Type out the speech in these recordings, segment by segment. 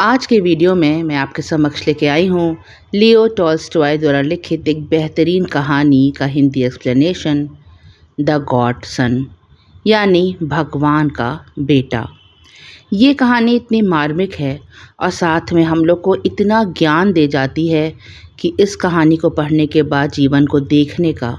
आज के वीडियो में मैं आपके समक्ष लेके आई हूँ लियो टॉल्स्टॉय द्वारा लिखित एक बेहतरीन कहानी का हिंदी एक्सप्लेनेशन, द गॉड सन, यानी भगवान का बेटा। ये कहानी इतनी मार्मिक है और साथ में हम लोग को इतना ज्ञान दे जाती है कि इस कहानी को पढ़ने के बाद जीवन को देखने का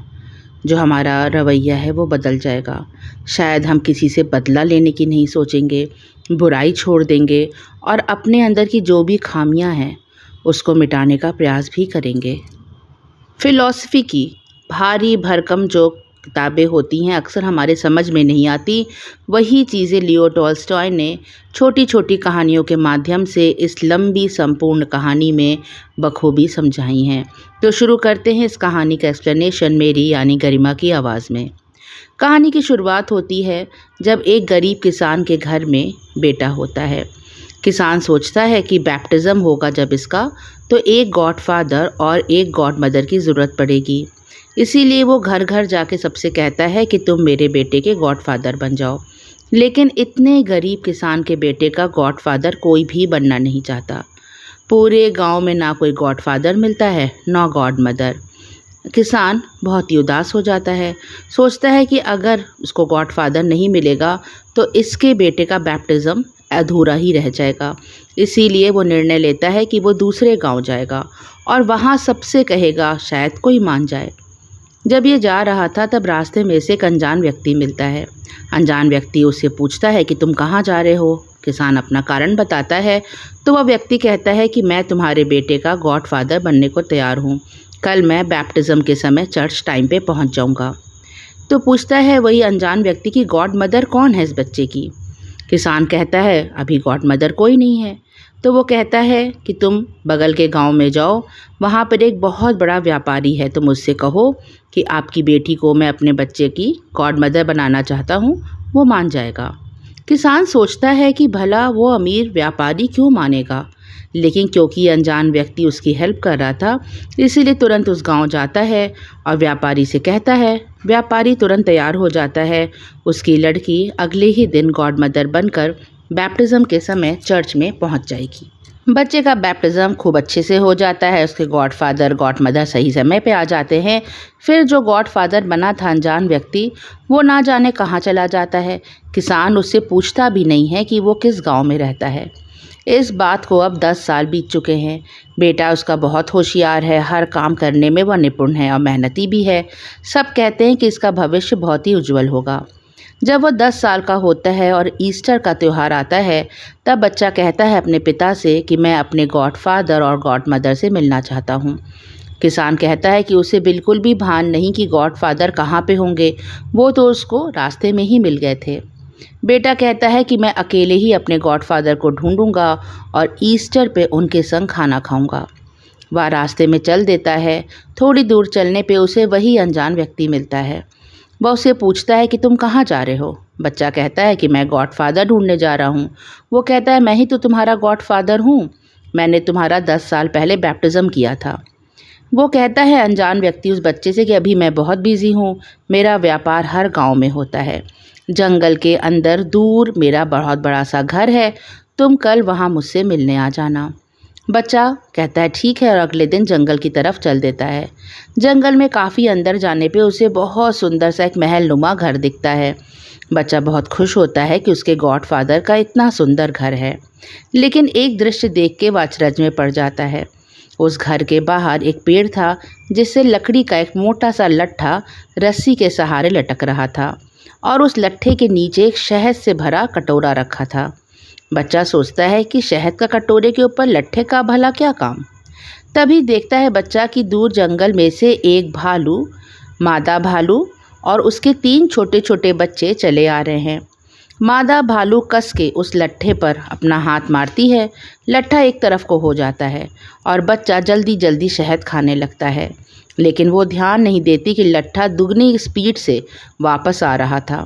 जो हमारा रवैया है वो बदल जाएगा। शायद हम किसी से बदला लेने की नहीं सोचेंगे, बुराई छोड़ देंगे और अपने अंदर की जो भी खामियां हैं उसको मिटाने का प्रयास भी करेंगे। फ़िलॉसफ़ी की भारी भरकम जो किताबें होती हैं अक्सर हमारे समझ में नहीं आती, वही चीज़ें लियो टॉल्स्टॉय ने छोटी छोटी कहानियों के माध्यम से इस लंबी संपूर्ण कहानी में बखूबी समझाई हैं। तो शुरू करते हैं इस कहानी का एक्सप्लेनेशन मेरी यानी गरिमा की आवाज़ में। कहानी की शुरुआत होती है जब एक गरीब किसान के घर में बेटा होता है। किसान सोचता है कि बैप्टिज़म होगा जब इसका, तो एक गॉडफादर और एक गॉड मदर की ज़रूरत पड़ेगी। इसीलिए वो घर घर जाके सबसे कहता है कि तुम मेरे बेटे के गॉडफादर बन जाओ। लेकिन इतने गरीब किसान के बेटे का गॉडफादर कोई भी बनना नहीं चाहता। पूरे गांव में ना कोई गॉडफादर मिलता है ना गॉड मदर। किसान बहुत ही उदास हो जाता है, सोचता है कि अगर उसको गॉडफादर नहीं मिलेगा तो इसके बेटे का बैप्टिज़म अधूरा ही रह जाएगा। इसीलिए वो निर्णय लेता है कि वो दूसरे गांव जाएगा और वहाँ सबसे कहेगा, शायद कोई मान जाए। जब ये जा रहा था तब रास्ते में से एक अनजान व्यक्ति मिलता है। अनजान व्यक्ति उससे पूछता है कि तुम कहाँ जा रहे हो। किसान अपना कारण बताता है तो वह व्यक्ति कहता है कि मैं तुम्हारे बेटे का गॉडफादर बनने को तैयार हूँ। कल मैं बैप्टिज़म के समय चर्च टाइम पे पहुँच जाऊँगा। तो पूछता है वही अनजान व्यक्ति कि गॉड मदर कौन है इस बच्चे की। किसान कहता है अभी गॉड मदर कोई नहीं है। तो वो कहता है कि तुम बगल के गांव में जाओ, वहाँ पर एक बहुत बड़ा व्यापारी है, तुम उससे कहो कि आपकी बेटी को मैं अपने बच्चे की गॉड मदर बनाना चाहता हूँ, वो मान जाएगा। किसान सोचता है कि भला वो अमीर व्यापारी क्यों मानेगा, लेकिन क्योंकि अनजान व्यक्ति उसकी हेल्प कर रहा था इसीलिए तुरंत उस गांव जाता है और व्यापारी से कहता है। व्यापारी तुरंत तैयार हो जाता है। उसकी लड़की अगले ही दिन गॉड मदर बनकर बैप्टिज़म के समय चर्च में पहुंच जाएगी। बच्चे का बैप्टिज़म खूब अच्छे से हो जाता है। उसके गॉडफादर गॉड मदर सही समय पे आ जाते हैं। फिर जो गॉडफादर बना था अनजान व्यक्ति, वो ना जाने कहाँ चला जाता है। किसान उससे पूछता भी नहीं है कि वो किस गांव में रहता है। इस बात को अब 10 साल बीत चुके हैं। बेटा उसका बहुत होशियार है, हर काम करने में वह निपुण है और मेहनती भी है। सब कहते हैं कि इसका भविष्य बहुत ही उज्जवल होगा। जब वह 10 साल का होता है और ईस्टर का त्यौहार आता है, तब बच्चा कहता है अपने पिता से कि मैं अपने गॉडफादर और गॉड मदर से मिलना चाहता हूँ। किसान कहता है कि उसे बिल्कुल भी भान नहीं कि गॉडफादर कहाँ पे होंगे, वो तो उसको रास्ते में ही मिल गए थे। बेटा कहता है कि मैं अकेले ही अपने गॉडफादर को ढूंढूंगा और ईस्टर पे उनके संग खाना खाऊंगा। वह रास्ते में चल देता है। थोड़ी दूर चलने पे उसे वही अनजान व्यक्ति मिलता है। वह उसे पूछता है कि तुम कहाँ जा रहे हो। बच्चा कहता है कि मैं गॉडफादर ढूंढने जा रहा हूँ। वो कहता है मैं ही तो तुम्हारा गॉडफादर हूँ, मैंने तुम्हारा 10 साल पहले बैप्टिज़म किया था। वो कहता है अनजान व्यक्ति उस बच्चे से कि अभी मैं बहुत बिजी हूँ, मेरा व्यापार हर गांव में होता है। जंगल के अंदर दूर मेरा बहुत बड़ा सा घर है, तुम कल वहाँ मुझसे मिलने आ जाना। बच्चा कहता है ठीक है और अगले दिन जंगल की तरफ चल देता है। जंगल में काफ़ी अंदर जाने पे उसे बहुत सुंदर सा एक महल नुमा घर दिखता है। बच्चा बहुत खुश होता है कि उसके गॉडफादर का इतना सुंदर घर है। लेकिन एक दृश्य देख के वह अचरज में पड़ जाता है। उस घर के बाहर एक पेड़ था जिससे लकड़ी का एक मोटा सा लट्ठा रस्सी के सहारे लटक रहा था और उस लट्ठे के नीचे एक शहद से भरा कटोरा रखा था। बच्चा सोचता है कि शहद का कटोरे के ऊपर लट्ठे का भला क्या काम। तभी देखता है बच्चा कि दूर जंगल में से एक भालू, मादा भालू और उसके 3 छोटे छोटे बच्चे चले आ रहे हैं। मादा भालू कस के उस लट्ठे पर अपना हाथ मारती है। लट्ठा एक तरफ को हो जाता है और बच्चा जल्दी जल्दी शहद खाने लगता है। लेकिन वो ध्यान नहीं देती कि लट्ठा दुगनी स्पीड से वापस आ रहा था।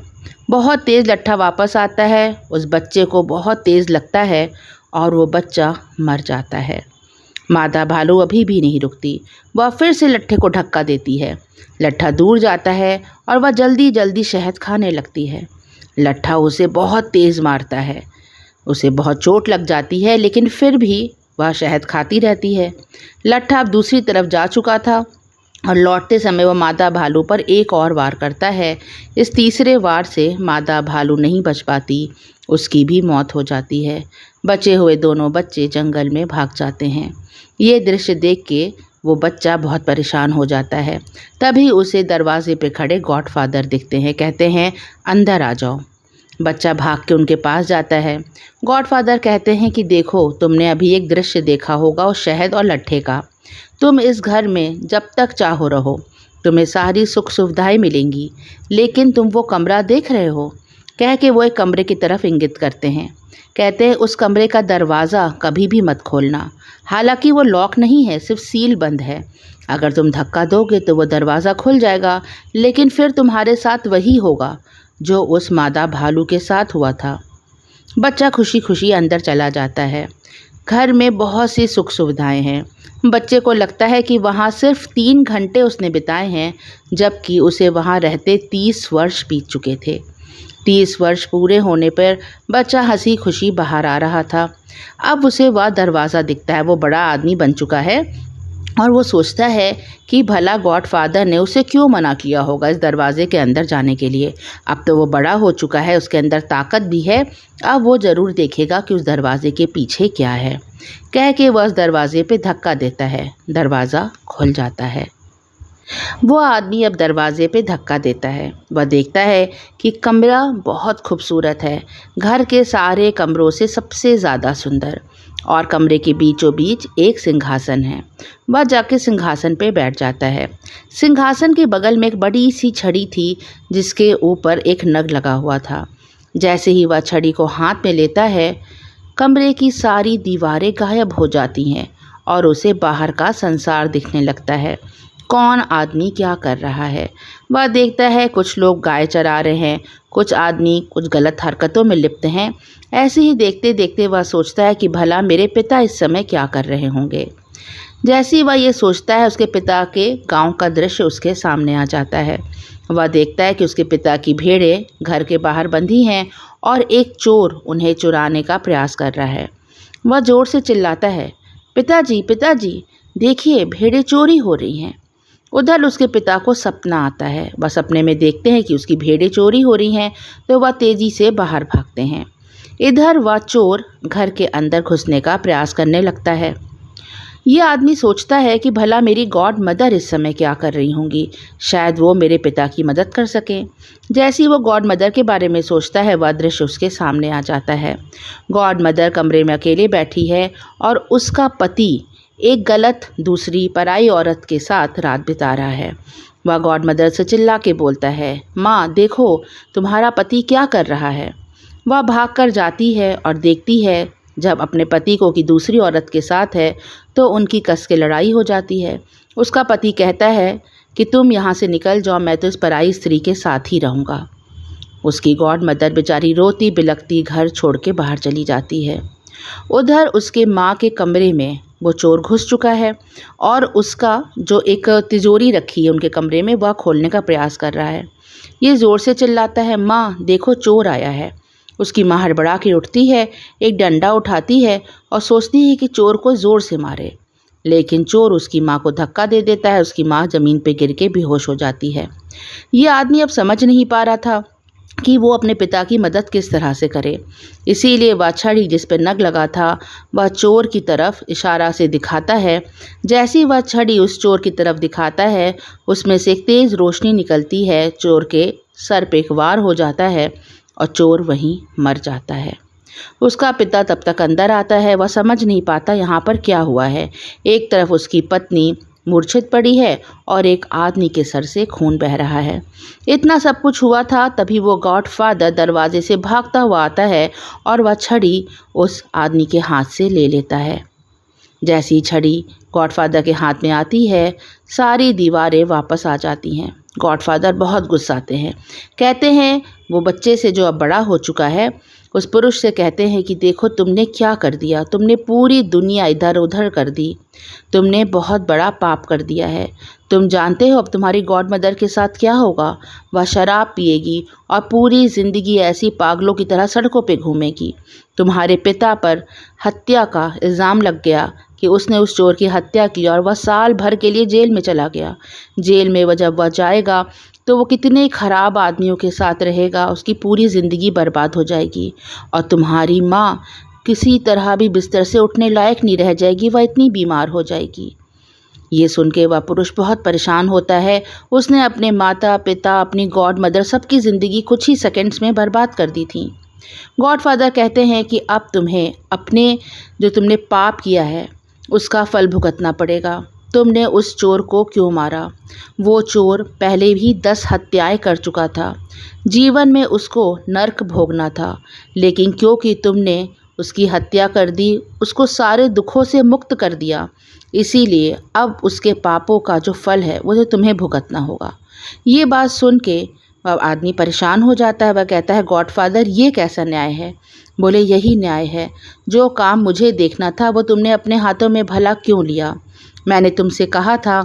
बहुत तेज़ लट्ठा वापस आता है। उस बच्चे को बहुत तेज़ लगता है और वो बच्चा मर जाता है। मादा भालू अभी भी नहीं रुकती। वह फिर से लट्ठे को धक्का देती है। लट्ठा दूर जाता है और वह जल्दी जल्दी शहद खाने लगती है। लट्ठा उसे बहुत तेज़ मारता है। उसे बहुत चोट लग जाती है, लेकिन फिर भी वह शहद खाती रहती है। लट्ठा अब दूसरी तरफ जा चुका था और लौटते समय वह मादा भालू पर एक और वार करता है। इस तीसरे वार से मादा भालू नहीं बच पाती, उसकी भी मौत हो जाती है। बचे हुए दोनों बच्चे जंगल में भाग जाते हैं। ये दृश्य देख के वो बच्चा बहुत परेशान हो जाता है। तभी उसे दरवाजे पे खड़े गॉडफादर दिखते हैं। कहते हैं, अंदर आ जाओ। बच्चा भाग के उनके पास जाता है। गॉडफादर कहते हैं कि देखो, तुमने अभी एक दृश्य देखा होगा उस शहद और लट्ठे का। तुम इस घर में जब तक चाहो रहो, तुम्हें सारी सुख सुविधाएं मिलेंगी, लेकिन तुम वो कमरा देख रहे हो? कह के वो एक कमरे की तरफ इंगित करते हैं। कहते हैं, उस कमरे का दरवाज़ा कभी भी मत खोलना। हालांकि वो लॉक नहीं है, सिर्फ सील बंद है। अगर तुम धक्का दोगे तो वो दरवाज़ा खुल जाएगा, लेकिन फिर तुम्हारे साथ वही होगा जो उस मादा भालू के साथ हुआ था। बच्चा खुशी खुशी अंदर चला जाता है। घर में बहुत सी सुख सुविधाएं हैं। बच्चे को लगता है कि वहाँ सिर्फ 3 घंटे उसने बिताए हैं, जबकि उसे वहाँ रहते 30 वर्ष बीत चुके थे। 30 वर्ष पूरे होने पर बच्चा हंसी खुशी बाहर आ रहा था। अब उसे वह दरवाज़ा दिखता है। वो बड़ा आदमी बन चुका है और वो सोचता है कि भला गॉडफादर ने उसे क्यों मना किया होगा इस दरवाजे के अंदर जाने के लिए। अब तो वो बड़ा हो चुका है, उसके अंदर ताकत भी है। अब वो ज़रूर देखेगा कि उस दरवाजे के पीछे क्या है। कह के वह उस दरवाजे पे धक्का देता है। दरवाज़ा खुल जाता है। वो आदमी अब दरवाजे पे धक्का देता है। वह देखता है कि कमरा बहुत खूबसूरत है, घर के सारे कमरों से सबसे ज़्यादा सुंदर, और कमरे के बीचों बीच एक सिंहासन है। वह जाके सिंहासन पे बैठ जाता है। सिंहासन के बगल में एक बड़ी सी छड़ी थी, जिसके ऊपर एक नग लगा हुआ था। जैसे ही वह छड़ी को हाथ में लेता है, कमरे की सारी दीवारें गायब हो जाती हैं और उसे बाहर का संसार दिखने लगता है। कौन आदमी क्या कर रहा है? वह देखता है कुछ लोग गाय चरा रहे हैं, कुछ आदमी कुछ गलत हरकतों में लिप्त हैं। ऐसे ही देखते देखते वह सोचता है कि भला मेरे पिता इस समय क्या कर रहे होंगे। जैसे ही वह ये सोचता है, उसके पिता के गांव का दृश्य उसके सामने आ जाता है। वह देखता है कि उसके पिता की भेड़ें घर के बाहर बंधी हैं और एक चोर उन्हें चुराने का प्रयास कर रहा है। वह ज़ोर से चिल्लाता है, पिताजी पिताजी, देखिए भेड़ें चोरी हो रही हैं। उधर उसके पिता को सपना आता है। वह सपने में देखते हैं कि उसकी भेड़ें चोरी हो रही हैं, तो वह तेज़ी से बाहर भागते हैं। इधर वह चोर घर के अंदर घुसने का प्रयास करने लगता है। ये आदमी सोचता है कि भला मेरी गॉड मदर इस समय क्या कर रही होंगी, शायद वो मेरे पिता की मदद कर सकें। जैसे ही वो गॉड मदर के बारे में सोचता है, वह दृश्य उसके सामने आ जाता है। गॉड मदर कमरे में अकेले बैठी है और उसका पति एक गलत दूसरी पराई औरत के साथ रात बिता रहा है। वह गॉड मदर से चिल्ला के बोलता है, माँ देखो, तुम्हारा पति क्या कर रहा है। वह भाग कर जाती है और देखती है जब अपने पति को कि दूसरी औरत के साथ है, तो उनकी कस के लड़ाई हो जाती है। उसका पति कहता है कि तुम यहाँ से निकल जाओ, मैं तो इस पराई स्त्री के साथ ही रहूँगा। उसकी गॉड मदर बेचारी रोती बिलखती घर छोड़ के बाहर चली जाती है। उधर उसके माँ के कमरे में वो चोर घुस चुका है और उसका जो एक तिजोरी रखी है उनके कमरे में, वह खोलने का प्रयास कर रहा है। ये ज़ोर से चिल्लाता है, माँ देखो चोर आया है। उसकी माँ हड़बड़ा के उठती है, एक डंडा उठाती है और सोचती है कि चोर को ज़ोर से मारे, लेकिन चोर उसकी माँ को धक्का दे देता है। उसकी माँ ज़मीन पर गिर के बेहोश हो जाती है। ये आदमी अब समझ नहीं पा रहा था कि वो अपने पिता की मदद किस तरह से करे। इसीलिए वह छड़ी जिस पर नग लगा था, वह चोर की तरफ इशारा से दिखाता है। जैसी वह छड़ी उस चोर की तरफ दिखाता है, उसमें से एक तेज़ रोशनी निकलती है। चोर के सर पे एक वार हो जाता है और चोर वहीं मर जाता है। उसका पिता तब तक अंदर आता है। वह समझ नहीं पाता यहाँ पर क्या हुआ है। एक तरफ उसकी पत्नी मूर्छित पड़ी है और एक आदमी के सर से खून बह रहा है। इतना सब कुछ हुआ था, तभी वो गॉडफादर दरवाजे से भागता हुआ आता है और वह छड़ी उस आदमी के हाथ से ले लेता है। जैसी छड़ी गॉडफादर के हाथ में आती है, सारी दीवारें वापस आ जाती हैं। गॉडफादर बहुत गुस्साते हैं। कहते हैं वो बच्चे से जो अब बड़ा हो चुका है, उस पुरुष से कहते हैं कि देखो तुमने क्या कर दिया, तुमने पूरी दुनिया इधर उधर कर दी, तुमने बहुत बड़ा पाप कर दिया है। तुम जानते हो अब तुम्हारी गॉड मदर के साथ क्या होगा? वह शराब पिएगी और पूरी ज़िंदगी ऐसी पागलों की तरह सड़कों पे घूमेगी। तुम्हारे पिता पर हत्या का इल्ज़ाम लग गया कि उसने उस चोर की हत्या की और वह साल भर के लिए जेल में चला गया। जेल में जब वह जाएगा तो वो कितने ख़राब आदमियों के साथ रहेगा, उसकी पूरी ज़िंदगी बर्बाद हो जाएगी। और तुम्हारी माँ किसी तरह भी बिस्तर से उठने लायक नहीं रह जाएगी, वह इतनी बीमार हो जाएगी। ये सुन के वह पुरुष बहुत परेशान होता है। उसने अपने माता पिता, अपनी गॉड मदर, सबकी ज़िंदगी कुछ ही सेकंड्स में बर्बाद कर दी थी। गॉडफादर कहते हैं कि अब तुम्हें अपने जो तुमने पाप किया है उसका फल भुगतना पड़ेगा। तुमने उस चोर को क्यों मारा? वो चोर पहले भी 10 हत्याएं कर चुका था। जीवन में उसको नर्क भोगना था, लेकिन क्योंकि तुमने उसकी हत्या कर दी, उसको सारे दुखों से मुक्त कर दिया, इसीलिए अब उसके पापों का जो फल है वो तुम्हें भुगतना होगा। ये बात सुन के वह आदमी परेशान हो जाता है। वह कहता है गॉडफादर ये कैसा न्याय है? बोले यही न्याय है। जो काम मुझे देखना था वो तुमने अपने हाथों में भला क्यों लिया? मैंने तुमसे कहा था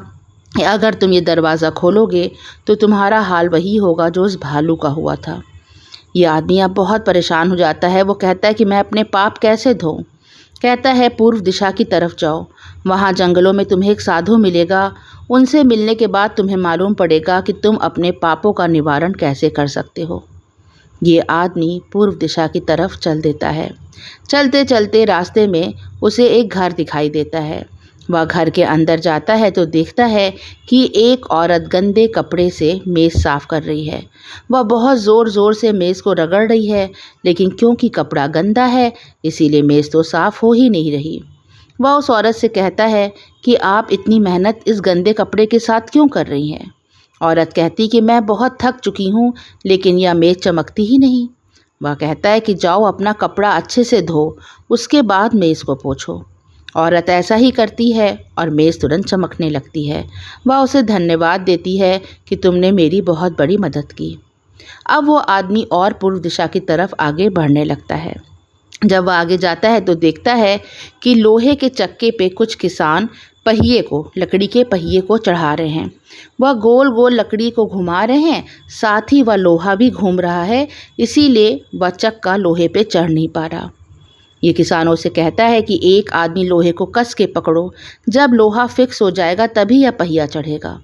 कि अगर तुम ये दरवाज़ा खोलोगे तो तुम्हारा हाल वही होगा जो उस भालू का हुआ था। ये आदमी अब बहुत परेशान हो जाता है। वो कहता है कि मैं अपने पाप कैसे धोऊं? कहता है पूर्व दिशा की तरफ जाओ, वहाँ जंगलों में तुम्हें एक साधु मिलेगा। उनसे मिलने के बाद तुम्हें मालूम पड़ेगा कि तुम अपने पापों का निवारण कैसे कर सकते हो। ये आदमी पूर्व दिशा की तरफ चल देता है। चलते चलते रास्ते में उसे एक घर दिखाई देता है। वह घर के अंदर जाता है तो देखता है कि एक औरत गंदे कपड़े से मेज़ साफ़ कर रही है। वह बहुत ज़ोर ज़ोर से मेज़ को रगड़ रही है, लेकिन क्योंकि कपड़ा गंदा है इसीलिए मेज़ तो साफ़ हो ही नहीं रही। वह उस औरत से कहता है कि आप इतनी मेहनत इस गंदे कपड़े के साथ क्यों कर रही हैं? औरत कहती कि मैं बहुत थक चुकी हूँ, लेकिन यह मेज़ चमकती ही नहीं। वह कहता है कि जाओ अपना कपड़ा अच्छे से धो, उसके बाद मेज़ को पोंछो। औरत ऐसा ही करती है और मेज़ तुरंत चमकने लगती है। वह उसे धन्यवाद देती है कि तुमने मेरी बहुत बड़ी मदद की। अब वो आदमी और पूर्व दिशा की तरफ आगे बढ़ने लगता है। जब वह आगे जाता है तो देखता है कि लोहे के चक्के पे कुछ किसान पहिए को, लकड़ी के पहिए को चढ़ा रहे हैं। वह गोल गोल लकड़ी को घुमा रहे हैं, साथ ही वह लोहा भी घूम रहा है, इसीलिए वह चक्का लोहे पे चढ़ नहीं पा रहा। ये किसानों से कहता है कि एक आदमी लोहे को कस के पकड़ो, जब लोहा फिक्स हो जाएगा तभी यह पहिया चढ़ेगा।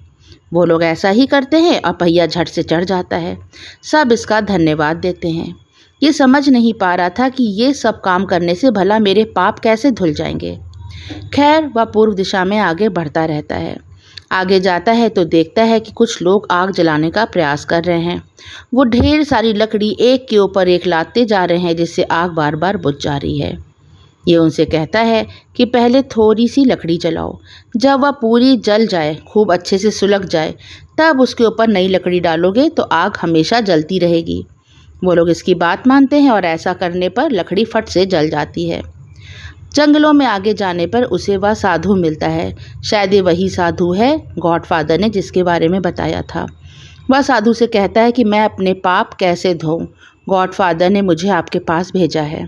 वो लोग ऐसा ही करते हैं और पहिया झट से चढ़ जाता है। सब इसका धन्यवाद देते हैं। ये समझ नहीं पा रहा था कि ये सब काम करने से भला मेरे पाप कैसे धुल जाएंगे। खैर वह पूर्व दिशा में आगे बढ़ता रहता है। आगे जाता है तो देखता है कि कुछ लोग आग जलाने का प्रयास कर रहे हैं। वो ढेर सारी लकड़ी एक के ऊपर एक लाते जा रहे हैं, जिससे आग बार बार बुझ जा रही है। ये उनसे कहता है कि पहले थोड़ी सी लकड़ी जलाओ, जब वह पूरी जल जाए, खूब अच्छे से सुलग जाए, तब उसके ऊपर नई लकड़ी डालोगे तो आग हमेशा जलती रहेगी। वो लोग इसकी बात मानते हैं और ऐसा करने पर लकड़ी फट से जल जाती है। जंगलों में आगे जाने पर उसे वह साधु मिलता है। शायद ये वही साधु है गॉडफादर ने जिसके बारे में बताया था। वह साधु से कहता है कि मैं अपने पाप कैसे धोऊं? गॉडफादर ने मुझे आपके पास भेजा है।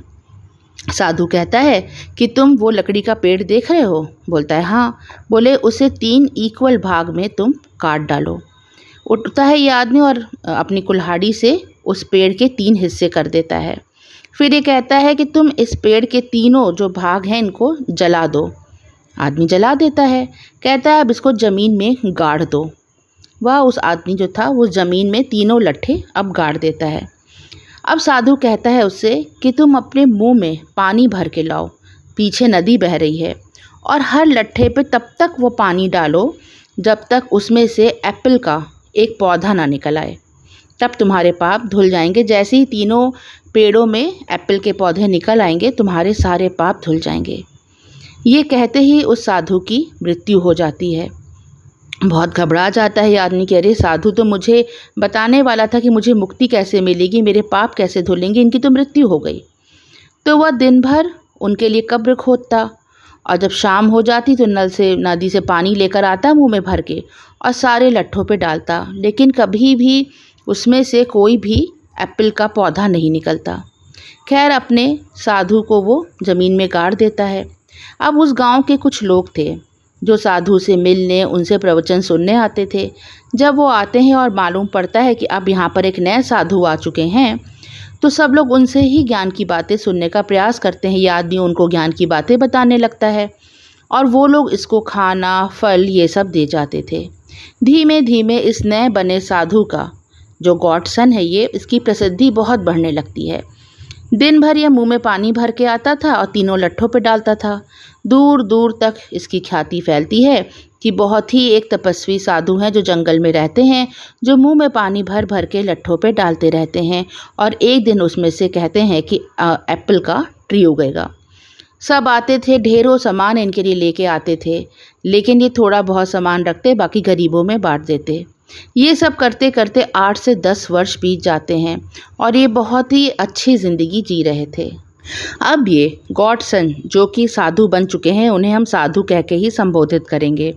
साधु कहता है कि तुम वो लकड़ी का पेड़ देख रहे हो? बोलता है हाँ। बोले उसे 3 इक्वल भाग में तुम काट डालो। उठता है ये आदमी और अपनी कुल्हाड़ी से उस पेड़ के 3 हिस्से कर देता है। फिर ये कहता है कि तुम इस पेड़ के तीनों जो भाग हैं इनको जला दो। आदमी जला देता है। कहता है अब इसको ज़मीन में गाड़ दो। वह उस आदमी जो था वो ज़मीन में तीनों लट्ठे अब गाड़ देता है। अब साधु कहता है उससे कि तुम अपने मुंह में पानी भर के लाओ, पीछे नदी बह रही है, और हर लट्ठे पे तब तक वो पानी डालो जब तक उसमें से एप्पल का एक पौधा ना निकल आए। तब तुम्हारे पाप धुल जाएंगे। जैसे ही तीनों पेड़ों में एप्पल के पौधे निकल आएंगे तुम्हारे सारे पाप धुल जाएंगे। ये कहते ही उस साधु की मृत्यु हो जाती है। बहुत घबरा जाता है ये आदमी कि अरे साधु तो मुझे बताने वाला था कि मुझे मुक्ति कैसे मिलेगी, मेरे पाप कैसे धुलेंगे, इनकी तो मृत्यु हो गई। तो वह दिन भर उनके लिए कब्र खोदता और जब शाम हो जाती तो नदी से पानी लेकर आता मुंह में भर के और सारे लट्ठों पे डालता, लेकिन कभी भी उसमें से कोई भी एप्पल का पौधा नहीं निकलता। खैर अपने साधु को वो ज़मीन में गाड़ देता है। अब उस गांव के कुछ लोग थे जो साधु से मिलने, उनसे प्रवचन सुनने आते थे। जब वो आते हैं और मालूम पड़ता है कि अब यहाँ पर एक नए साधु आ चुके हैं, तो सब लोग उनसे ही ज्ञान की बातें सुनने का प्रयास करते हैं। ये आदमी उनको ज्ञान की बातें बताने लगता है और वो लोग इसको खाना, फल ये सब दे जाते थे। धीमे धीमे इस नए बने साधु का जो गॉडसन है, ये इसकी प्रसिद्धि बहुत बढ़ने लगती है। दिन भर यह मुंह में पानी भर के आता था और तीनों लट्ठों पे डालता था। दूर दूर तक इसकी ख्याति फैलती है कि बहुत ही एक तपस्वी साधु हैं जो जंगल में रहते हैं, जो मुंह में पानी भर भर के लट्ठों पे डालते रहते हैं और एक दिन उसमें से कहते हैं कि एप्पल का ट्री उगेगा। सब आते थे, ढेरों सामान इनके लिए लेके आते थे, लेकिन ये थोड़ा बहुत सामान रखते, बाकी गरीबों में बांट देते। ये सब करते करते 8 से 10 वर्ष बीत जाते हैं और ये बहुत ही अच्छी ज़िंदगी जी रहे थे। अब ये गॉडसन जो कि साधु बन चुके हैं, उन्हें हम साधु कह के ही संबोधित करेंगे।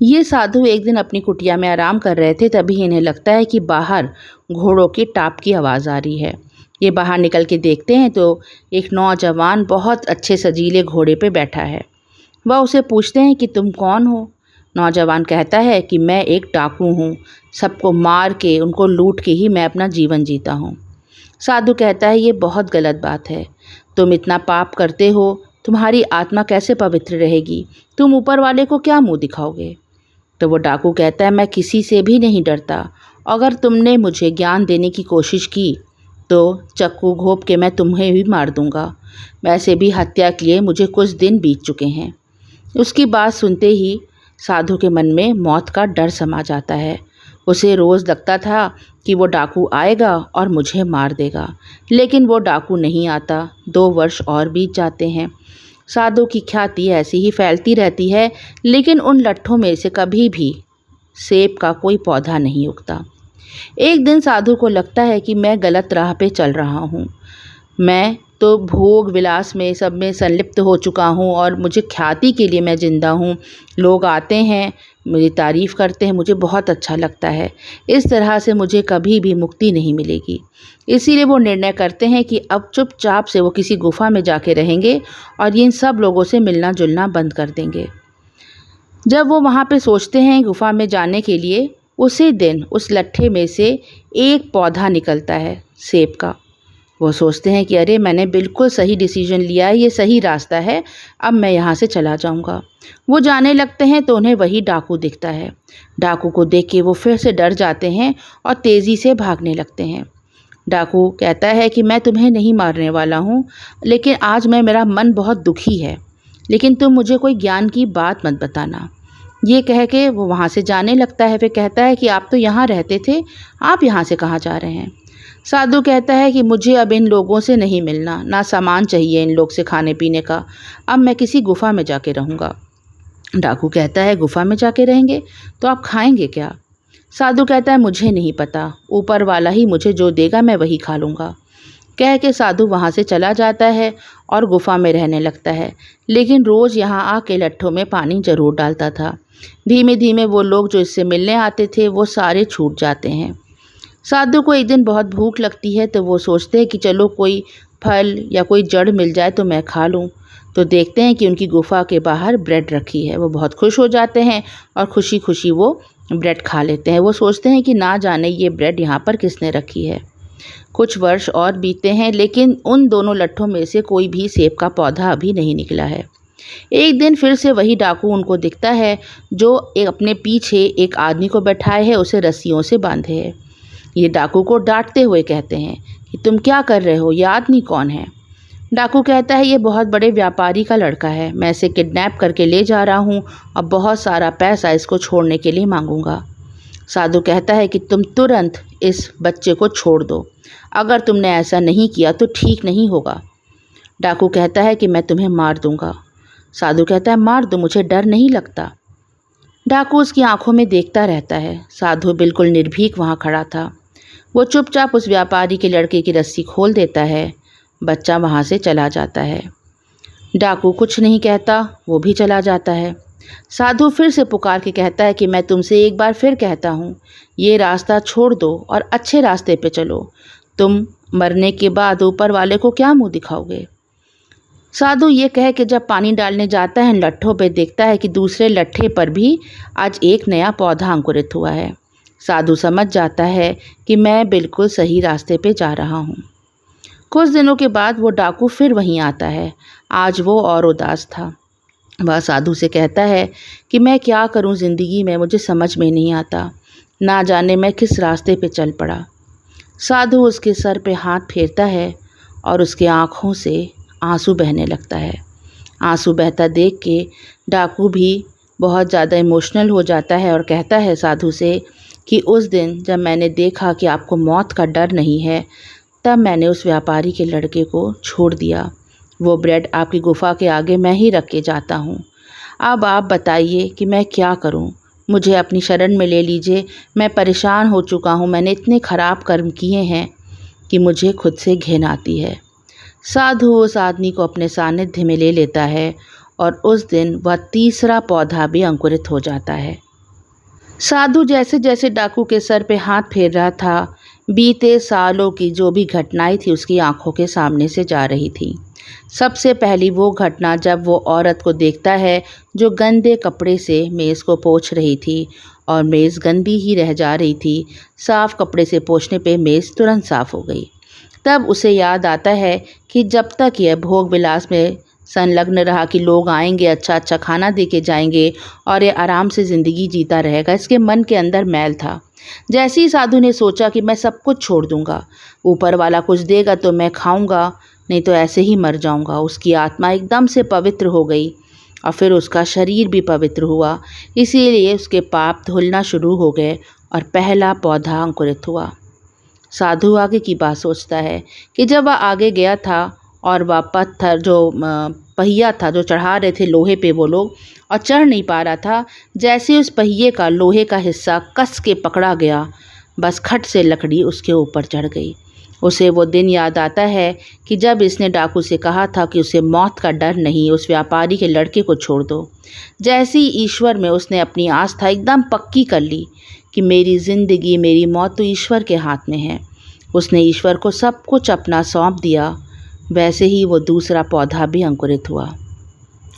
ये साधु एक दिन अपनी कुटिया में आराम कर रहे थे, तभी इन्हें लगता है कि बाहर घोड़ों की टाप की आवाज़ आ रही है। ये बाहर निकल के देखते हैं तो एक नौजवान बहुत अच्छे सजीले घोड़े पे बैठा है। वह उसे पूछते हैं कि तुम कौन हो? नौजवान कहता है कि मैं एक डाकू हूँ, सबको मार के, उनको लूट के ही मैं अपना जीवन जीता हूँ। साधु कहता है ये बहुत गलत बात है, तुम इतना पाप करते हो, तुम्हारी आत्मा कैसे पवित्र रहेगी? तुम ऊपर वाले को क्या मुंह दिखाओगे? तो वो डाकू कहता है मैं किसी से भी नहीं डरता, अगर तुमने मुझे ज्ञान देने की कोशिश की तो चक्कू घोंप के मैं तुम्हें भी मार दूंगा। वैसे भी हत्या किए मुझे कुछ दिन बीत चुके हैं। उसकी बात सुनते ही साधु के मन में मौत का डर समा जाता है। उसे रोज़ लगता था कि वो डाकू आएगा और मुझे मार देगा, लेकिन वो डाकू नहीं आता। 2 वर्ष और बीत जाते हैं। साधु की ख्याति ऐसी ही फैलती रहती है, लेकिन उन लट्ठों में से कभी भी सेब का कोई पौधा नहीं उगता। एक दिन साधु को लगता है कि मैं गलत राह पे चल रहा हूँ, मैं तो भोग विलास में सब में संलिप्त हो चुका हूँ और मुझे ख्याति के लिए मैं ज़िंदा हूँ। लोग आते हैं, मेरी तारीफ़ करते हैं, मुझे बहुत अच्छा लगता है। इस तरह से मुझे कभी भी मुक्ति नहीं मिलेगी। इसीलिए वो निर्णय करते हैं कि अब चुपचाप से वो किसी गुफ़ा में जाके रहेंगे और इन सब लोगों से मिलना जुलना बंद कर देंगे। जब वो वहाँ पे सोचते हैं गुफ़ा में जाने के लिए, उसी दिन उस लट्ठे में से एक पौधा निकलता है सेब का। वो सोचते हैं कि अरे मैंने बिल्कुल सही डिसीजन लिया है, ये सही रास्ता है, अब मैं यहाँ से चला जाऊँगा। वो जाने लगते हैं तो उन्हें वही डाकू दिखता है। डाकू को देख के वो फिर से डर जाते हैं और तेज़ी से भागने लगते हैं। डाकू कहता है कि मैं तुम्हें नहीं मारने वाला हूँ, लेकिन आज मेरा मन बहुत दुखी है, लेकिन तुम मुझे कोई ज्ञान की बात मत बताना। ये कह के वो वहाँ से जाने लगता है। फिर कहता है कि आप तो यहाँ रहते थे, आप यहाँ से कहाँ जा रहे हैं? साधु कहता है कि मुझे अब इन लोगों से नहीं मिलना, ना सामान चाहिए इन लोग से खाने पीने का, अब मैं किसी गुफ़ा में जाके रहूँगा। डाकू कहता है गुफ़ा में जाके रहेंगे तो आप खाएंगे क्या? साधु कहता है मुझे नहीं पता, ऊपर वाला ही मुझे जो देगा मैं वही खा लूँगा। कह के साधु वहाँ से चला जाता है और गुफ़ा में रहने लगता है, लेकिन रोज़ यहाँ आके लट्ठों में पानी ज़रूर डालता था। धीमे धीमे वो लोग जो इससे मिलने आते थे वो सारे छूट जाते हैं। साधु को एक दिन बहुत भूख लगती है तो वो सोचते हैं कि चलो कोई फल या कोई जड़ मिल जाए तो मैं खा लूँ। तो देखते हैं कि उनकी गुफ़ा के बाहर ब्रेड रखी है। वो बहुत खुश हो जाते हैं और खुशी खुशी वो ब्रेड खा लेते हैं। वो सोचते हैं कि ना जाने ये ब्रेड यहाँ पर किसने रखी है। कुछ वर्ष और बीतते हैं, लेकिन उन दोनों लट्ठों में से कोई भी सेब का पौधा अभी नहीं निकला है। एक दिन फिर से वही डाकू उनको दिखता है जो अपने पीछे एक आदमी को बैठाए है, उसे रस्सियों से बांधे है। ये डाकू को डांटते हुए कहते हैं कि तुम क्या कर रहे हो, ये आदमी कौन है? डाकू कहता है ये बहुत बड़े व्यापारी का लड़का है, मैं इसे किडनैप करके ले जा रहा हूँ और बहुत सारा पैसा इसको छोड़ने के लिए मांगूंगा। साधु कहता है कि तुम तुरंत इस बच्चे को छोड़ दो, अगर तुमने ऐसा नहीं किया तो ठीक नहीं होगा। डाकू कहता है कि मैं तुम्हें मार दूंगा। साधु कहता है मार दो, मुझे डर नहीं लगता। डाकू उसकी आंखों में देखता रहता है। साधु बिल्कुल निर्भीक वहाँ खड़ा था। वो चुपचाप उस व्यापारी के लड़के की रस्सी खोल देता है। बच्चा वहाँ से चला जाता है। डाकू कुछ नहीं कहता, वो भी चला जाता है। साधु फिर से पुकार के कहता है कि मैं तुमसे एक बार फिर कहता हूँ, ये रास्ता छोड़ दो और अच्छे रास्ते पे चलो। तुम मरने के बाद ऊपर वाले को क्या मुंह दिखाओगे? साधु ये कह के जब पानी डालने जाता है लट्ठों पे, देखता है कि दूसरे लट्ठे पर भी आज एक नया पौधा अंकुरित हुआ है। साधु समझ जाता है कि मैं बिल्कुल सही रास्ते पे जा रहा हूँ। कुछ दिनों के बाद वो डाकू फिर वहीं आता है। आज वो और उदास था। वह साधु से कहता है कि मैं क्या करूं ज़िंदगी में, मुझे समझ में नहीं आता। ना जाने मैं किस रास्ते पे चल पड़ा। साधु उसके सर पे हाथ फेरता है और उसके आँखों से आंसू बहने लगता है। आंसू बहता देख के डाकू भी बहुत ज़्यादा इमोशनल हो जाता है और कहता है साधु से कि उस दिन जब मैंने देखा कि आपको मौत का डर नहीं है, तब मैंने उस व्यापारी के लड़के को छोड़ दिया। वो ब्रेड आपकी गुफ़ा के आगे मैं ही रख के जाता हूँ। अब आप बताइए कि मैं क्या करूँ? मुझे अपनी शरण में ले लीजिए। मैं परेशान हो चुका हूँ। मैंने इतने ख़राब कर्म किए हैं कि मुझे खुद से घिन आती है। साधु उस आदमी को अपने सानिध्य में ले लेता है और उस दिन वह तीसरा पौधा भी अंकुरित हो जाता है। साधु जैसे जैसे डाकू के सर पे हाथ फेर रहा था, बीते सालों की जो भी घटनाएं थी उसकी आंखों के सामने से जा रही थी। सबसे पहली वो घटना जब वो औरत को देखता है जो गंदे कपड़े से मेज़ को पोंछ रही थी और मेज़ गंदी ही रह जा रही थी। साफ़ कपड़े से पोंछने पे मेज़ तुरंत साफ़ हो गई। तब उसे याद आता है कि जब तक यह भोग विलास में संलग्न रहा कि लोग आएंगे, अच्छा अच्छा खाना दे के जाएंगे और ये आराम से ज़िंदगी जीता रहेगा, इसके मन के अंदर मैल था। जैसे ही साधु ने सोचा कि मैं सब कुछ छोड़ दूंगा, ऊपर वाला कुछ देगा तो मैं खाऊंगा, नहीं तो ऐसे ही मर जाऊंगा, उसकी आत्मा एकदम से पवित्र हो गई और फिर उसका शरीर भी पवित्र हुआ। इसीलिए उसके पाप धुलना शुरू हो गए और पहला पौधा अंकुरित हुआ। साधु आगे की बात सोचता है कि जब वह आगे गया था और वह पत्थर जो पहिया था जो चढ़ा रहे थे लोहे पे वो लोग, और चढ़ नहीं पा रहा था, जैसे उस पहिए का लोहे का हिस्सा कस के पकड़ा गया, बस खट से लकड़ी उसके ऊपर चढ़ गई। उसे वो दिन याद आता है कि जब इसने डाकू से कहा था कि उसे मौत का डर नहीं, उस व्यापारी के लड़के को छोड़ दो। जैसे ही ईश्वर में उसने अपनी आस्था एकदम पक्की कर ली कि मेरी ज़िंदगी मेरी मौत तो ईश्वर के हाथ में है, उसने ईश्वर को सब कुछ अपना सौंप दिया, वैसे ही वो दूसरा पौधा भी अंकुरित हुआ।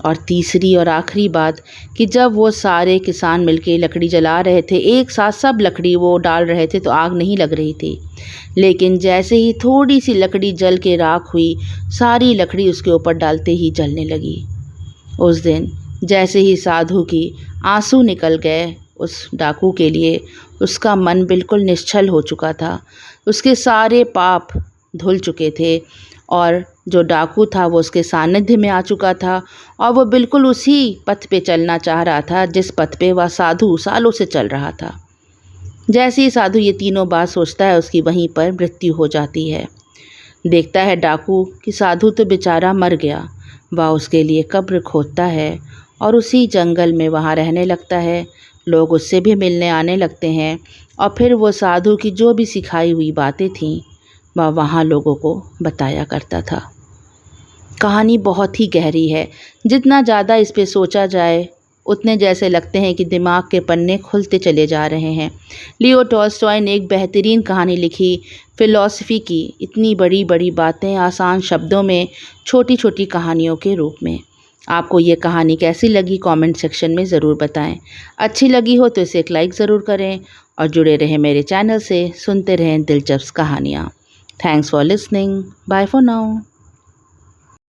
और तीसरी और आखिरी बात कि जब वो सारे किसान मिलके लकड़ी जला रहे थे, एक साथ सब लकड़ी वो डाल रहे थे तो आग नहीं लग रही थी, लेकिन जैसे ही थोड़ी सी लकड़ी जल के राख हुई, सारी लकड़ी उसके ऊपर डालते ही जलने लगी। उस दिन जैसे ही साधु की आंसू निकल गए उस डाकू के लिए, उसका मन बिल्कुल निश्चल हो चुका था, उसके सारे पाप धुल चुके थे और जो डाकू था वो उसके सानिध्य में आ चुका था और वो बिल्कुल उसी पथ पे चलना चाह रहा था जिस पथ पे वह साधु सालों से चल रहा था। जैसे ही साधु ये तीनों बात सोचता है, उसकी वहीं पर मृत्यु हो जाती है। देखता है डाकू कि साधु तो बेचारा मर गया। वह उसके लिए कब्र खोदता है और उसी जंगल में वहाँ रहने लगता है। लोग उससे भी मिलने आने लगते हैं और फिर वो साधु की जो भी सिखाई हुई बातें थीं वह वहाँ लोगों को बताया करता था। कहानी बहुत ही गहरी है। जितना ज़्यादा इस पे सोचा जाए उतने जैसे लगते हैं कि दिमाग के पन्ने खुलते चले जा रहे हैं। लियो टॉल्स्टॉय ने एक बेहतरीन कहानी लिखी, फ़िलॉसफी की इतनी बड़ी बड़ी बातें आसान शब्दों में, छोटी छोटी कहानियों के रूप में। आपको ये कहानी कैसी लगी कमेंट सेक्शन में ज़रूर बताएं। अच्छी लगी हो तो इसे एक लाइक ज़रूर करें और जुड़े रहें मेरे चैनल से, सुनते रहें दिलचस्प कहानियाँ। Thanks for listening. Bye for now.